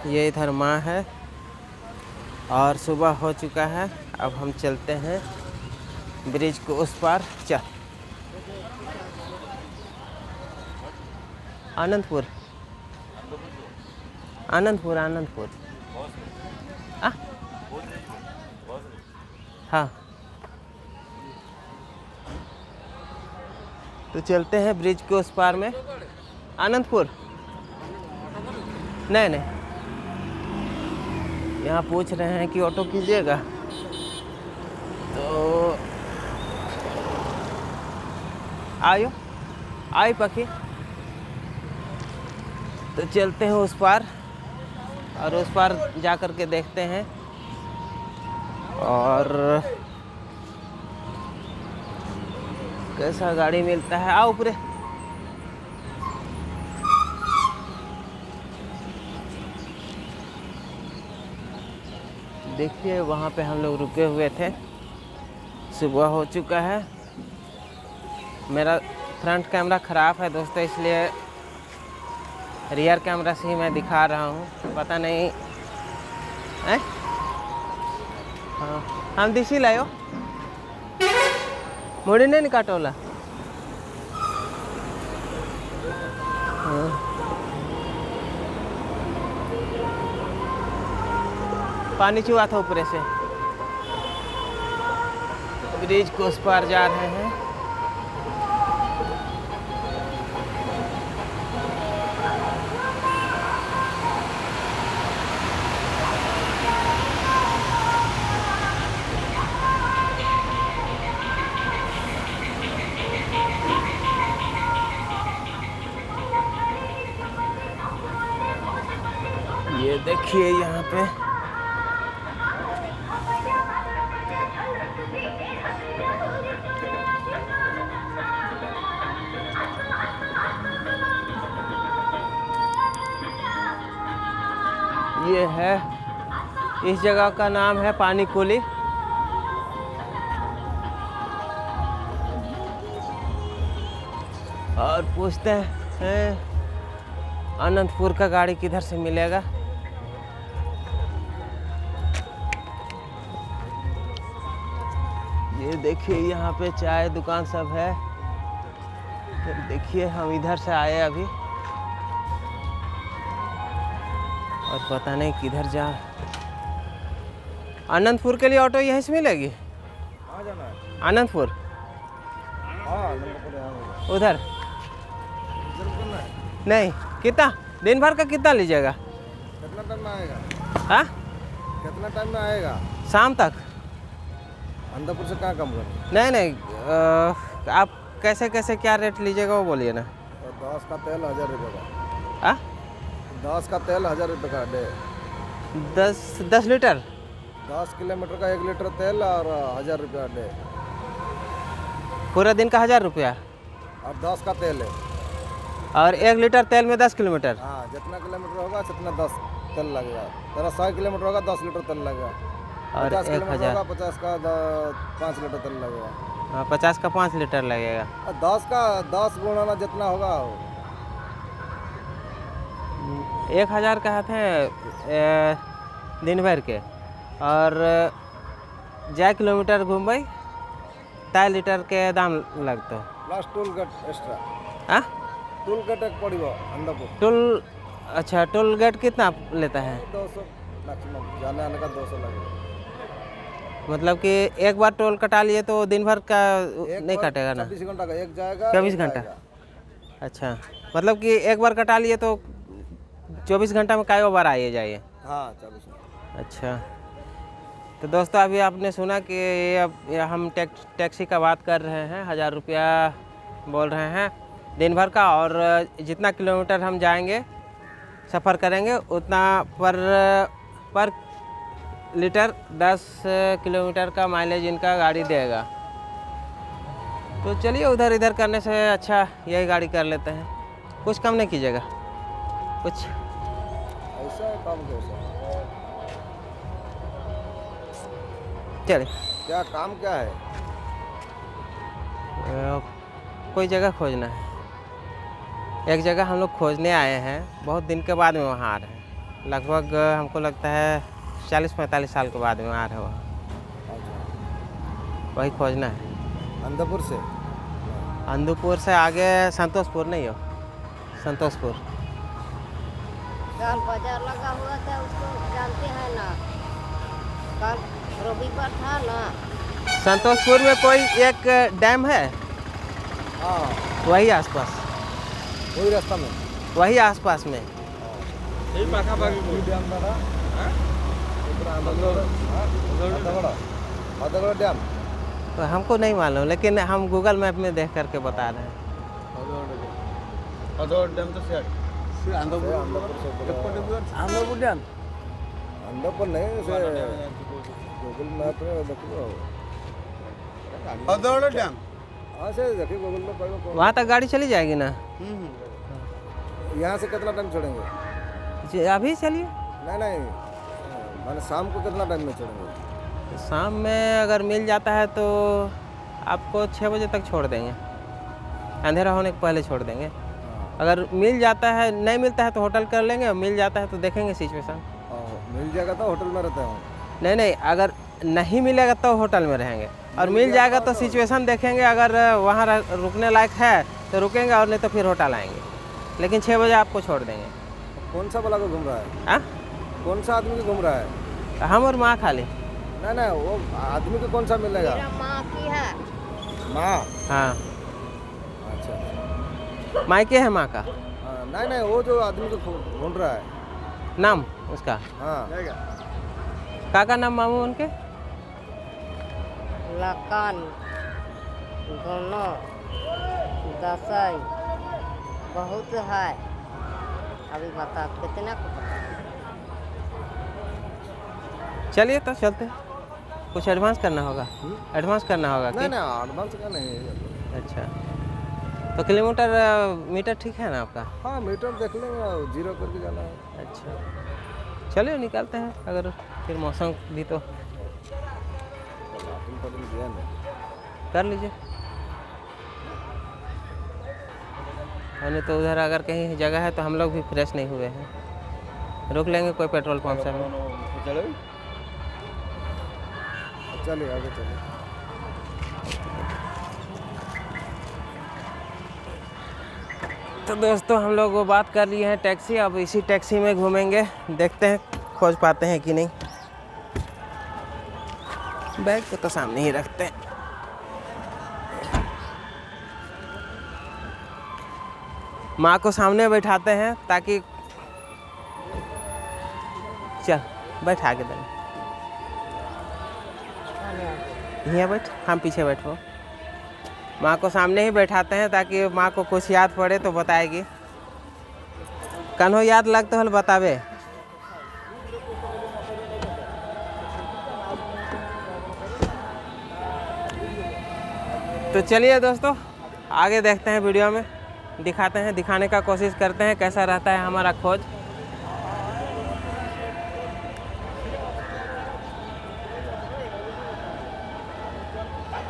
ये इधर माँ है और सुबह हो चुका है। अब हम चलते हैं ब्रिज को उस पार। चल आनंदपुर आनंदपुर आनंदपुर। हाँ तो चलते हैं ब्रिज के उस पार में। आनंदपुर नहीं नहीं, यहाँ पूछ रहे हैं कि ऑटो कीजिएगा तो आयो आई पखी। तो चलते हैं उस पार और उस पार जा कर के देखते हैं और कैसा गाड़ी मिलता है। आओ ऊपरे। देखिए वहाँ पे हम लोग रुके हुए थे। सुबह हो चुका है। मेरा फ्रंट कैमरा ख़राब है दोस्तों, इसलिए रियर कैमरा से ही मैं दिखा रहा हूँ। पता नहीं है। हाँ हम दिशी लायो मुड़ी नहीं काटोला। हाँ पानी चुआ था ऊपर से। ब्रिज को उस पार जा रहे हैं। ये देखिए यहाँ पे ये है, इस जगह का नाम है पानी कुली। और पूछते हैं आनंदपुर का गाड़ी किधर से मिलेगा। ये देखिए यहाँ पे चाय दुकान सब है। तो देखिए हम इधर से आए अभी और पता नहीं किधर जा। आनंदपुर के लिए ऑटो यहीं से मिलेगी। कहाँ जाना है? आनंदपुर उधर नहीं। कितना दिन भर का कितना लीजिएगा? कितना टाइम में आएगा? हाँ कितना टाइम में आएगा? शाम तक। आनंदपुर से कहाँ कम करें? नहीं नहीं आप कैसे कैसे क्या रेट लीजिएगा वो बोलिए ना। तो 10 का तेल 1000 रुपये का। हाँ 10 का तेल 1000 रुपये का डे। 10 लीटर 10 किलोमीटर का 1 लीटर तेल और 1000 रुपया डे। पूरा दिन का 1000 रुपया और 10 का तेल है। और 1 लीटर तेल में 10 किलोमीटर। हाँ जितना किलोमीटर होगा जितना 10 तेल लगेगा। तेरा 100 किलोमीटर होगा 10 लीटर तेल लगेगा। और 50 1000 किलोमीटर होगा 50 का 5 लीटर तेल लगेगा। हाँ 50 का 5 लीटर लगेगा। और 10 का 10 गुना जितना होगा 1000 का थे दिन भर के। और जा किलोमीटर घूमबै 3 लीटर के दाम लगता। Plus toll get extra. हाँ टोल गेट एक पड़ेगा आनंदपुर। टोल अच्छा टोल गेट कितना लेता है? 200 मैक्सिमम, जाने आने का 200 लगेगा। मतलब कि एक बार टोल कटा लिए तो दिन भर का नहीं काटेगा ना? 24 घंटा का एक जाएगा 24 घंटा। अच्छा मतलब कि एक बार कटा लिए तो 24 घंटा में कई बार आइए जाइए। हाँ 24 घंटा। अच्छा तो दोस्तों अभी आपने सुना कि ये हम टैक्सी का बात कर रहे हैं। 1000 रुपया बोल रहे हैं दिन भर का। और जितना किलोमीटर हम जाएंगे सफ़र करेंगे उतना पर लीटर 10 किलोमीटर का माइलेज इनका गाड़ी देगा। तो चलिए उधर इधर करने से अच्छा यही गाड़ी कर लेते हैं। कुछ कम नहीं कीजिएगा कुछ? ऐसा है काम कैसा? चलिए क्या काम क्या है? कोई जगह खोजना है। एक जगह हम लोग खोजने आए हैं, बहुत दिन के बाद में वहाँ आ रहे हैं। लगभग हमको लगता है 40-45 साल के बाद में आ रहा है वहाँ, अच्छा। वही खोजना है। अंधपुर से? अंधपुर से आगे संतोषपुर नहीं हो, संतोषपुर। कल बाजार लगा हुआ था, उसको जानते हैं ना, कल रविवार था ना। संतोषपुर में कोई एक डैम है, हाँ, वही आसपास, वही रास्ता में, वही आसपास में। यही पाखापाखी डैम था। माधवगढ़ डैम तो हमको नहीं मालूम, लेकिन हम गूगल मैप में देख करके बता रहे हैं। डैम तो आंध्रपुर डैम, आंध्रपुर नहीं से गूगल मैप में देखो। डैम हाँ से देखिए गूगल में पाएगा। वहाँ तक गाड़ी चली जाएगी ना? यहाँ से कितना टाइम छोड़ेंगे? जी अभी चलिए। नहीं, मैंने शाम को कितना टाइम में छोड़ेंगे? शाम में अगर मिल जाता है तो आपको 6 बजे तक छोड़ देंगे, अंधेरा होने के पहले छोड़ देंगे। अगर मिल जाता है, नहीं मिलता है तो होटल कर लेंगे, और मिल जाता है तो देखेंगे सिचुएशन। मिल जाएगा तो होटल में रहता हूँ। नहीं, अगर नहीं मिलेगा तो होटल में रहेंगे, और मिल जाएगा तो सिचुएशन देखेंगे। अगर वहाँ रुकने लायक है तो रुकेंगे, और नहीं तो फिर होटल आएंगे, लेकिन 6 बजे आपको छोड़ देंगे। कौन सा वाला को घूम रहा है? हाँ, कौन सा आदमी को घूम रहा है? हम और माँ खाली। नहीं, वो आदमी को कौन सा मिलेगा? मेरा माँ की है। माँ? हाँ, अच्छा। मायके है माँ का। हाँ, नहीं, वो जो आदमी को घूम रहा है, नाम उसका? हाँ, का नाम मामू उनके? लखन, दोनों, दसाई, बहुत है। अभी बता कितना को पता। चलिए तो चलते हैं। कुछ एडवांस करना होगा? एडवांस करना होगा कि? नहीं, एडवांस का नहीं। अच्छा, तो किलोमीटर मीटर ठीक है ना आपका? हाँ, मीटर देख लेंगे, जीरो करके जाना है। अच्छा, चलिए निकालते हैं। अगर फिर मौसम भी तो कर लीजिए, और नहीं तो उधर अगर कहीं जगह है तो हम लोग भी फ्रेश नहीं हुए हैं, रुक लेंगे कोई पेट्रोल पंप से में। चलिए आगे चलिए। तो दोस्तों हम लोग वो बात कर लिए हैं टैक्सी, अब इसी टैक्सी में घूमेंगे, देखते हैं खोज पाते हैं कि नहीं। बैग को तो सामने ही रखते हैं। माँ को सामने बैठाते हैं ताकि, चल बैठ आगे दे, यहाँ बैठ, हम पीछे बैठो। माँ को सामने ही बैठाते हैं ताकि माँ को कुछ याद पड़े तो बताएगी। कन्हो याद लगते हो बतावे। तो चलिए दोस्तों आगे देखते हैं, वीडियो में दिखाते हैं, दिखाने का कोशिश करते हैं कैसा रहता है हमारा खोज।